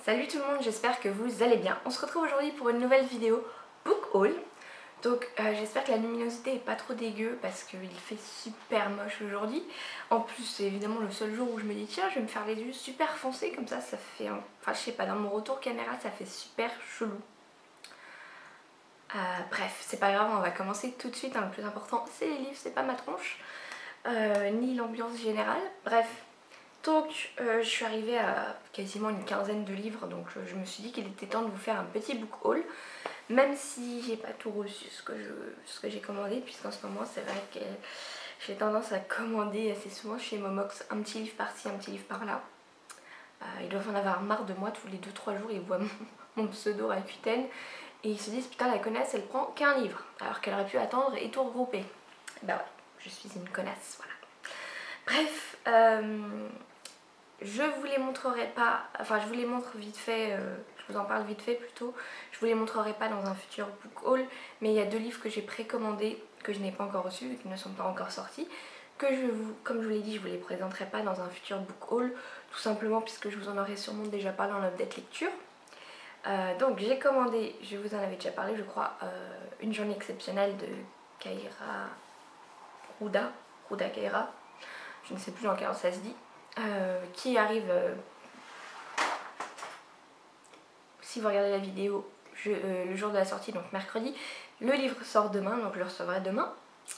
Salut tout le monde, j'espère que vous allez bien. On se retrouve aujourd'hui pour une nouvelle vidéo book haul. Donc j'espère que la luminosité est pas trop dégueu parce qu'il fait super moche aujourd'hui. En plus c'est évidemment le seul jour où je me dis tiens je vais me faire les yeux super foncés comme ça fait un... Enfin je sais pas, dans mon retour caméra ça fait super chelou. Bref, c'est pas grave, on va commencer tout de suite. Le plus important c'est les livres, c'est pas ma tronche, ni l'ambiance générale. Bref. Donc je suis arrivée à quasiment une quinzaine de livres, donc je me suis dit qu'il était temps de vous faire un petit book haul, même si j'ai pas tout reçu ce que j'ai commandé, puisqu'en ce moment c'est vrai que j'ai tendance à commander assez souvent chez Momox un petit livre par-ci, un petit livre par-là. Ils doivent en avoir marre de moi, tous les 2-3 jours ils voient mon pseudo Rakuten et ils se disent putain la connasse elle prend qu'un livre, alors qu'elle aurait pu attendre et tout regrouper. Bah ouais, je suis une connasse, voilà. Bref, je vous les montrerai pas, enfin je vous les montre vite fait, je vous en parle vite fait plutôt. Je vous les montrerai pas dans un futur book haul, mais il y a deux livres que j'ai précommandés, que je n'ai pas encore reçus et qui ne sont pas encore sortis, que comme je vous l'ai dit, je vous les présenterai pas dans un futur book haul, tout simplement puisque je vous en aurai sûrement déjà parlé en update lecture. Donc j'ai commandé, je vous en avais déjà parlé je crois, Une journée exceptionnelle de Kaira Ruda Kaira, je ne sais plus dans quel ordre ça se dit. Qui arrive, si vous regardez la vidéo, le jour de la sortie, donc mercredi. Le livre sort demain, donc je le recevrai demain,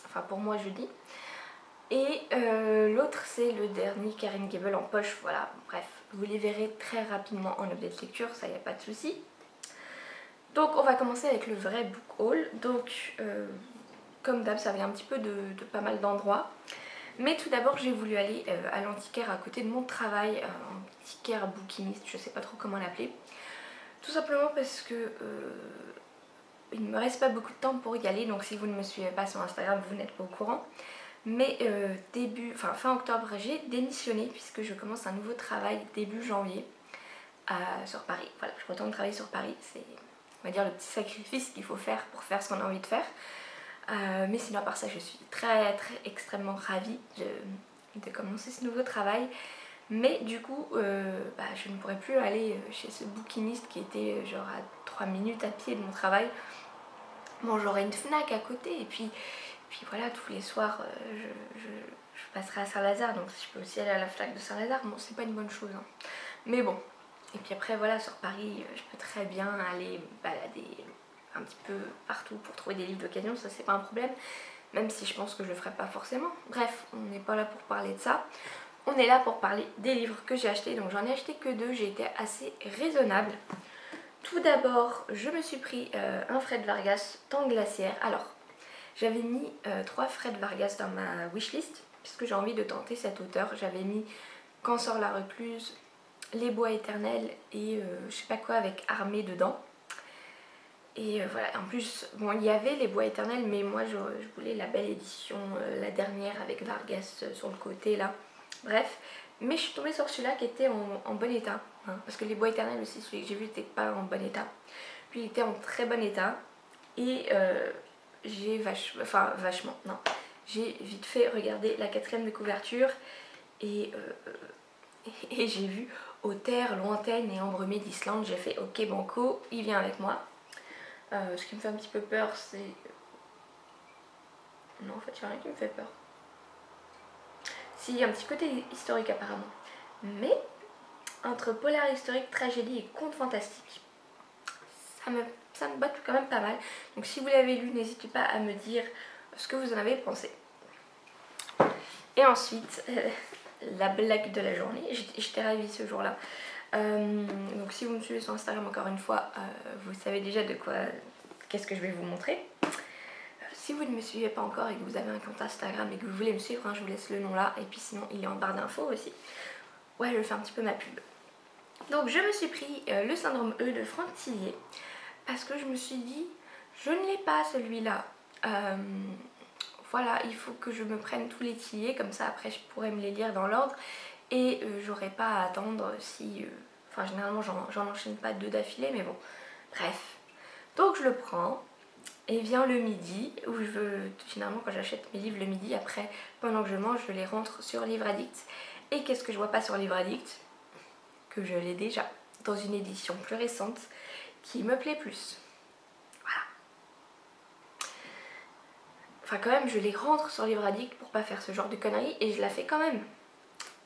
enfin pour moi jeudi. Et l'autre c'est le dernier Karen Gable en poche, voilà, bref, vous les verrez très rapidement en update lecture, ça y a pas de souci. Donc on va commencer avec le vrai book haul, donc comme d'hab ça vient un petit peu de pas mal d'endroits. Mais tout d'abord j'ai voulu aller à l'antiquaire à côté de mon travail, antiquaire bouquiniste, je sais pas trop comment l'appeler. Tout simplement parce que il ne me reste pas beaucoup de temps pour y aller, donc si vous ne me suivez pas sur Instagram vous n'êtes pas au courant. Mais fin octobre j'ai démissionné puisque je commence un nouveau travail début janvier sur Paris. Voilà, je retourne travailler sur Paris, c'est on va dire le petit sacrifice qu'il faut faire pour faire ce qu'on a envie de faire. Mais sinon à part ça je suis très extrêmement ravie de commencer ce nouveau travail. Mais du coup je ne pourrais plus aller chez ce bouquiniste qui était genre à 3 minutes à pied de mon travail. Bon, j'aurai une Fnac à côté et puis voilà, tous les soirs je passerai à Saint-Lazare, donc je peux aussi aller à la Fnac de Saint-Lazare. Bon, c'est pas une bonne chose hein. Mais bon, et puis après voilà, sur Paris je peux très bien aller me balader un petit peu partout pour trouver des livres d'occasion, ça c'est pas un problème, même si je pense que je le ferai pas forcément. Bref, on n'est pas là pour parler de ça, on est là pour parler des livres que j'ai achetés. Donc j'en ai acheté que 2, j'ai été assez raisonnable. Tout d'abord je me suis pris un Fred Vargas Temps glaciaire. Alors j'avais mis 3 Fred Vargas dans ma wishlist puisque j'ai envie de tenter cet auteur. J'avais mis Quand sort la recluse, Les bois éternels et je sais pas quoi avec Armée dedans. Et voilà, en plus, bon, il y avait Les bois éternels, mais moi je voulais la belle édition, la dernière avec Vargas sur le côté là. Bref, mais je suis tombée sur celui-là qui était en bon état, hein, parce que Les bois éternels aussi, celui que j'ai vu n'était pas en bon état. Puis il était en très bon état et j'ai j'ai vite fait regarder la 4e de couverture et j'ai vu Aux terres lointaines et embrumées d'Islande. J'ai fait ok banco, il vient avec moi. Ce qui me fait un petit peu peur c'est... Non en fait il n'y a rien qui me fait peur. Si, il y a un petit côté historique apparemment. Mais entre polar historique, tragédie et conte fantastique, ça me botte quand même pas mal. Donc si vous l'avez lu, n'hésitez pas à me dire ce que vous en avez pensé. Et ensuite, la blague de la journée. J'étais ravie ce jour-là. Donc si vous me suivez sur Instagram encore une fois, vous savez déjà de quoi, qu'est-ce que je vais vous montrer. Si vous ne me suivez pas encore et que vous avez un compte Instagram et que vous voulez me suivre, hein, je vous laisse le nom là. Et puis sinon il est en barre d'infos aussi. Ouais, je fais un petit peu ma pub. Donc je me suis pris le syndrome E de Franck Tillier parce que je me suis dit je ne l'ai pas celui-là. Voilà, il faut que je me prenne tous les Tillier, comme ça après je pourrais me les lire dans l'ordre et j'aurai pas à attendre si... Enfin généralement j'en enchaîne pas 2 d'affilée, mais bon, bref. Donc je le prends et vient le midi où généralement quand j'achète mes livres le midi, après pendant que je mange je les rentre sur Livre Addict. Et qu'est-ce que je vois pas sur Livre Addict? Que je l'ai déjà. dans une édition plus récente qui me plaît plus. Voilà. Enfin quand même je les rentre sur Livre Addict pour pas faire ce genre de conneries et je la fais quand même.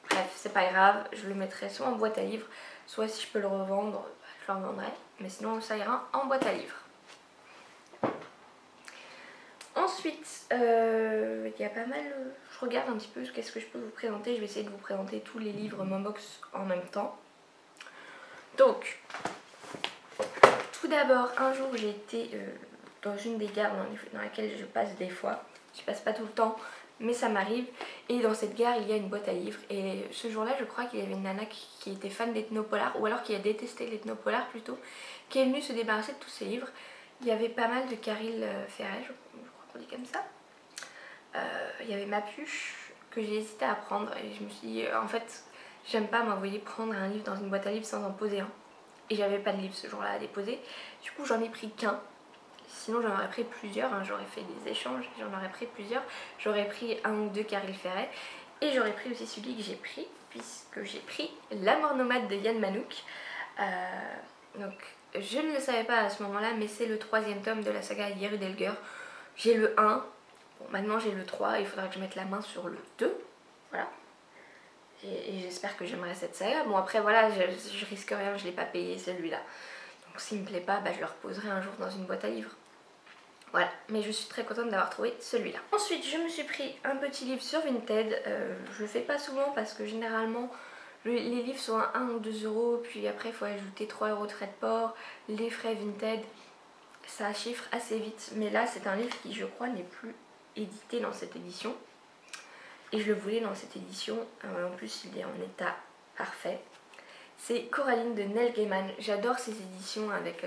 Bref, c'est pas grave, je le mettrai soit en boîte à livres, soit si je peux le revendre, bah, je le revendrai. Mais sinon ça ira en boîte à livres. Ensuite, il y a pas mal... Je regarde un petit peu qu'est-ce que je peux vous présenter. Je vais essayer de vous présenter tous les livres Momox en même temps. Donc, tout d'abord, un jour j'ai été dans une des gares dans laquelle je passe des fois. Je passe pas tout le temps, mais ça m'arrive. Et dans cette gare, il y a une boîte à livres. Et ce jour-là, je crois qu'il y avait une nana qui était fan d'Ethnopolar, ou alors qui a détesté l'Ethnopolar plutôt, qui est venue se débarrasser de tous ses livres. Il y avait pas mal de Caril Ferret, je crois qu'on dit comme ça. Il y avait Mapuche que j'ai hésité à prendre et je me suis dit en fait j'aime pas m'envoyer prendre un livre dans une boîte à livres sans en poser un. Et j'avais pas de livre ce jour-là à déposer. Du coup j'en ai pris qu'un. Sinon j'en aurais pris plusieurs, hein. J'aurais fait des échanges, j'en aurais pris plusieurs. J'aurais pris un ou deux Caril Ferret. Et j'aurais pris aussi celui que j'ai pris, puisque j'ai pris La Mort nomade de Yann Manouk. Donc je ne le savais pas à ce moment-là, mais c'est le 3e tome de la saga Yeru Delger. J'ai le 1. Bon, maintenant j'ai le 3, il faudra que je mette la main sur le 2, voilà. Et j'espère que j'aimerais cette saga. Bon après voilà, je risque rien, je l'ai pas payé celui-là. Donc s'il me plaît pas, bah, je le reposerai un jour dans une boîte à livres. Voilà, mais je suis très contente d'avoir trouvé celui-là. Ensuite, je me suis pris un petit livre sur Vinted. Je le fais pas souvent parce que généralement les livres sont à 1 ou 2 euros, puis après il faut ajouter 3 euros de frais de port, les frais Vinted, ça chiffre assez vite. Mais là c'est un livre qui je crois n'est plus édité dans cette édition et je le voulais dans cette édition, en plus il est en état parfait. C'est Coraline de Neil Gaiman. J'adore ces éditions avec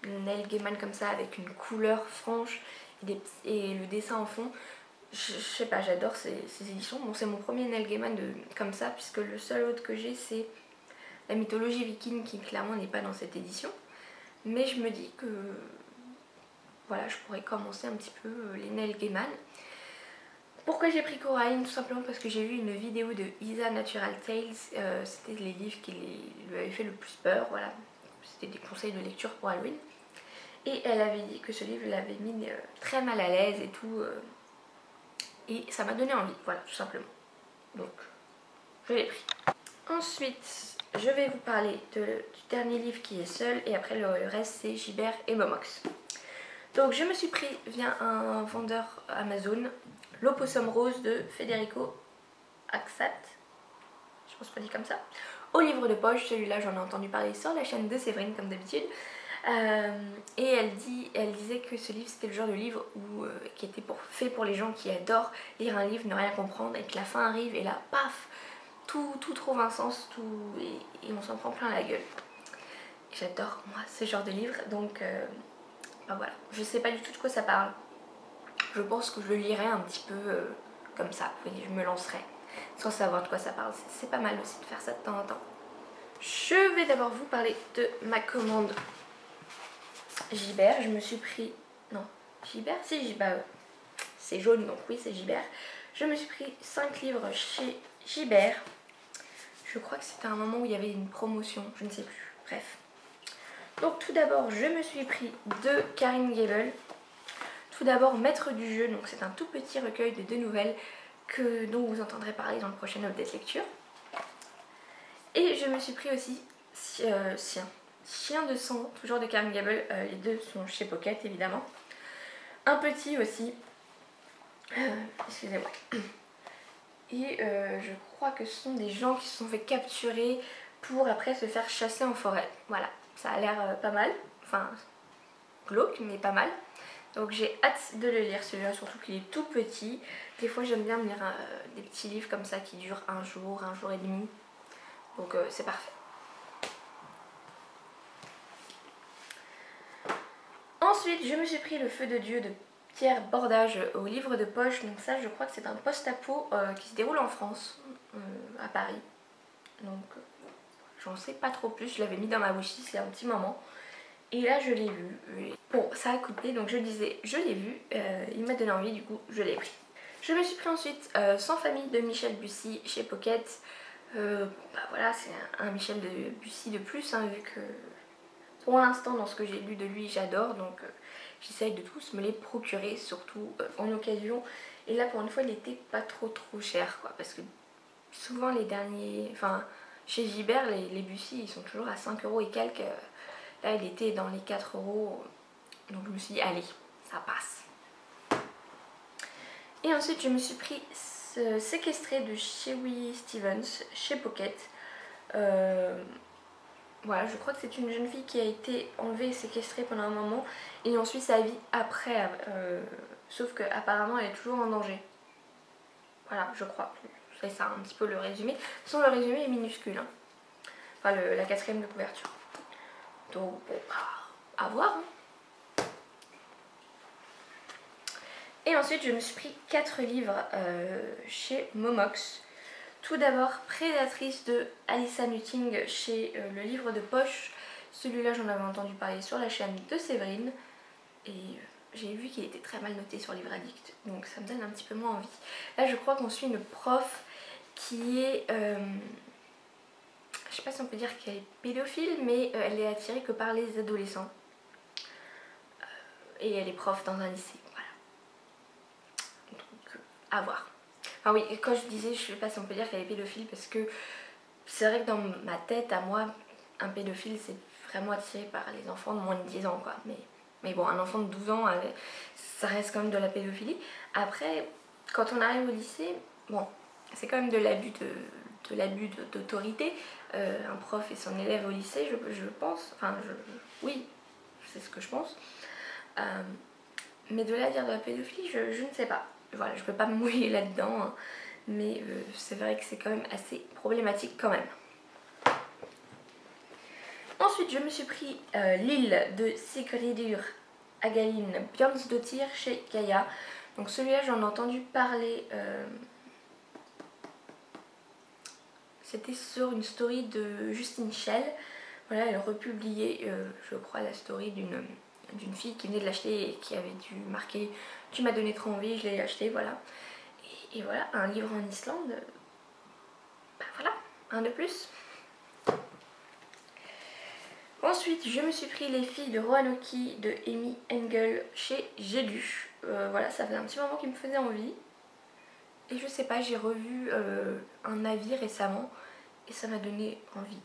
Neil Gaiman comme ça, avec une couleur franche et le dessin en fond. Je sais pas, j'adore ces éditions. Bon, c'est mon premier Neil Gaiman comme ça, puisque le seul autre que j'ai c'est la mythologie viking qui clairement n'est pas dans cette édition. Mais je me dis que voilà, je pourrais commencer un petit peu les Neil Gaiman. Pourquoi j'ai pris Coraline? Tout simplement parce que j'ai vu une vidéo de Isa Natural Tales. C'était les livres qui lui avaient fait le plus peur, voilà. C'était des conseils de lecture pour Halloween. Et elle avait dit que ce livre l'avait mis très mal à l'aise et tout. Et ça m'a donné envie, voilà, tout simplement. Donc, je l'ai pris. Ensuite, je vais vous parler du dernier livre qui est seul. Et après, le reste, c'est Gibert et Momox. Donc, je me suis pris via un vendeur Amazon L'Opossum Rose de Federico Axat. Je pense pas dit comme ça. Au livre de poche, celui-là, j'en ai entendu parler sur la chaîne de Séverine, comme d'habitude. Et elle disait que ce livre c'était le genre de livre qui était fait pour les gens qui adorent lire un livre, ne rien comprendre et que la fin arrive et là paf, tout trouve un sens, et on s'en prend plein la gueule. J'adore moi ce genre de livre, donc ben voilà, je sais pas du tout de quoi ça parle. Je pense que je le lirai un petit peu comme ça, vous voyez, je me lancerai sans savoir de quoi ça parle. C'est pas mal aussi de faire ça de temps en temps. Je vais d'abord vous parler de ma commande Gibert. Je me suis pris... Non, Gibert? C'est Gibert. C'est jaune, donc oui, c'est Gibert. Je me suis pris 5 livres chez Gibert. Je crois que c'était un moment où il y avait une promotion, je ne sais plus. Bref. Donc tout d'abord, je me suis pris 2 Karine Gable. Tout d'abord, Maître du jeu. Donc c'est un tout petit recueil de 2 nouvelles dont vous entendrez parler dans le prochain update lecture. Et je me suis pris aussi Chien de sang, toujours de Karine Gable. Les deux sont chez Pocket évidemment. Un petit aussi. Excusez-moi. Et je crois que ce sont des gens qui se sont fait capturer pour après se faire chasser en forêt. Voilà, ça a l'air pas mal. Enfin, glauque, mais pas mal. Donc j'ai hâte de le lire celui-là, surtout qu'il est tout petit. Des fois j'aime bien me lire des petits livres comme ça qui durent un jour et demi. Donc c'est parfait. Ensuite je me suis pris Le Feu de Dieu de Pierre Bordage au livre de poche. Donc ça je crois que c'est un post-apo qui se déroule en France, à Paris. Donc j'en sais pas trop plus, je l'avais mis dans ma wishlist il y a un petit moment. Et là je l'ai vu. Bon, ça a coupé, donc je disais je l'ai vu, il m'a donné envie, du coup je l'ai pris. Je me suis pris ensuite Sans famille de Michel Bussy chez Pocket. Bah voilà, c'est un Michel Debussy de plus, hein, vu que pour l'instant dans ce que j'ai lu de lui j'adore, donc j'essaye de tous me les procurer, surtout en occasion. Et là pour une fois il était pas trop cher quoi, parce que souvent les derniers, enfin chez Gibert les Bussy ils sont toujours à 5 € et quelques. Là il était dans les 4 €, donc je me suis dit allez, ça passe. Et ensuite je me suis pris Séquestré de Chewy Stevens chez Pocket. Voilà, je crois que c'est une jeune fille qui a été enlevée et séquestrée pendant un moment et on suit sa vie après, sauf qu'apparemment elle est toujours en danger. Voilà, je crois. C'est ça un petit peu le résumé. De toute façon, le résumé est minuscule, hein. Enfin la 4e de couverture. Donc bon, à voir, hein. Et ensuite je me suis pris 4 livres chez Momox. Tout d'abord Prédatrice de Alyssa Nutting chez Le Livre de Poche. Celui-là j'en avais entendu parler sur la chaîne de Séverine et j'ai vu qu'il était très mal noté sur Livre Addict, donc ça me donne un petit peu moins envie. Là je crois qu'on suit une prof qui est, je sais pas si on peut dire qu'elle est pédophile, mais elle est attirée que par les adolescents. Et elle est prof dans un lycée, voilà. Donc à voir. Enfin oui, quand je disais, je sais pas si on peut dire qu'elle est pédophile, parce que c'est vrai que dans ma tête, à moi, un pédophile c'est vraiment attiré par les enfants de moins de 10 ans quoi. Mais bon, un enfant de 12 ans, ça reste quand même de la pédophilie. Après, quand on arrive au lycée, bon, c'est quand même de l'abus d'autorité. Un prof et son élève au lycée, je pense, enfin oui, c'est ce que je pense. Mais de là à dire de la pédophilie, je ne sais pas. Voilà, je peux pas me mouiller là-dedans, hein, mais c'est vrai que c'est quand même assez problématique quand même. Ensuite, je me suis pris L'île de Sigridur Hagalín Björnsdóttir chez Gaïa. Donc celui-là, j'en ai entendu parler. C'était sur une story de Justine Schell. Voilà, elle republiait, je crois, la story d'une fille qui venait de l'acheter et qui avait dû marquer « Tu m'as donné trop envie, je l'ai acheté », voilà. Et voilà, un livre en Islande, bah voilà, un de plus. Ensuite, je me suis pris Les filles de Roanoke de Amy Engel chez J'ai lu. Voilà, ça faisait un petit moment qui me faisait envie. Et je sais pas, j'ai revu un avis récemment et ça m'a donné envie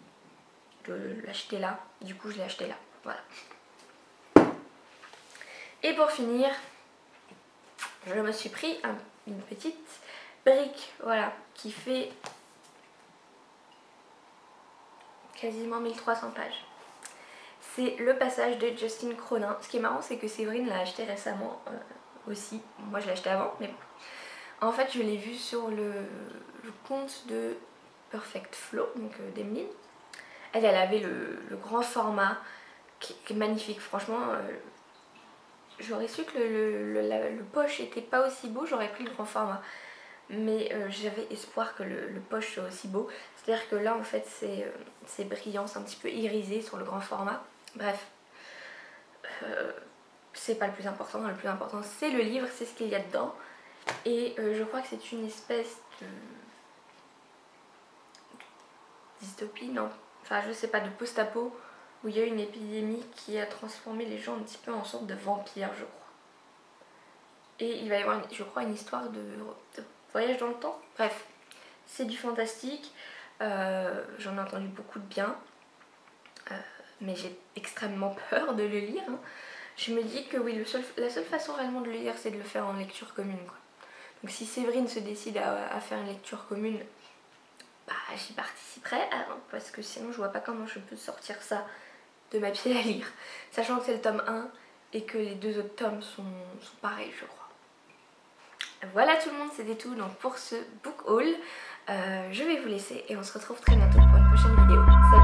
de l'acheter là. Du coup, je l'ai acheté là. Voilà. Et pour finir, je me suis pris une petite brique, voilà, qui fait quasiment 1300 pages. C'est Le Passage de Justine Cronin. Ce qui est marrant, c'est que Séverine l'a acheté récemment aussi. Moi, je l'ai acheté avant, mais bon. En fait, je l'ai vu sur le compte de Perfect Flow, donc d'Emeline. Elle avait le grand format qui est magnifique. Franchement, j'aurais su que le poche était pas aussi beau, j'aurais pris le grand format. Mais j'avais espoir que le poche soit aussi beau. C'est-à-dire que là, en fait, c'est brillant, c'est un petit peu irisé sur le grand format. Bref, c'est pas le plus important. Le plus important, c'est le livre, c'est ce qu'il y a dedans. Et je crois que c'est une espèce de dystopie, non, enfin je sais pas, de post-apo où il y a une épidémie qui a transformé les gens un petit peu en sorte de vampires, je crois. Et il va y avoir, je crois, une histoire de voyage dans le temps. Bref, c'est du fantastique, j'en ai entendu beaucoup de bien, mais j'ai extrêmement peur de le lire, hein. Je me dis que oui, la seule façon réellement de le lire, c'est de le faire en lecture commune, quoi. Donc si Séverine se décide à faire une lecture commune, bah j'y participerai, parce que sinon je vois pas comment je peux sortir ça de ma pile à lire. Sachant que c'est le tome 1 et que les 2 autres tomes sont pareils, je crois. Voilà tout le monde, c'était tout donc pour ce book haul. Je vais vous laisser et on se retrouve très bientôt pour une prochaine vidéo. Salut!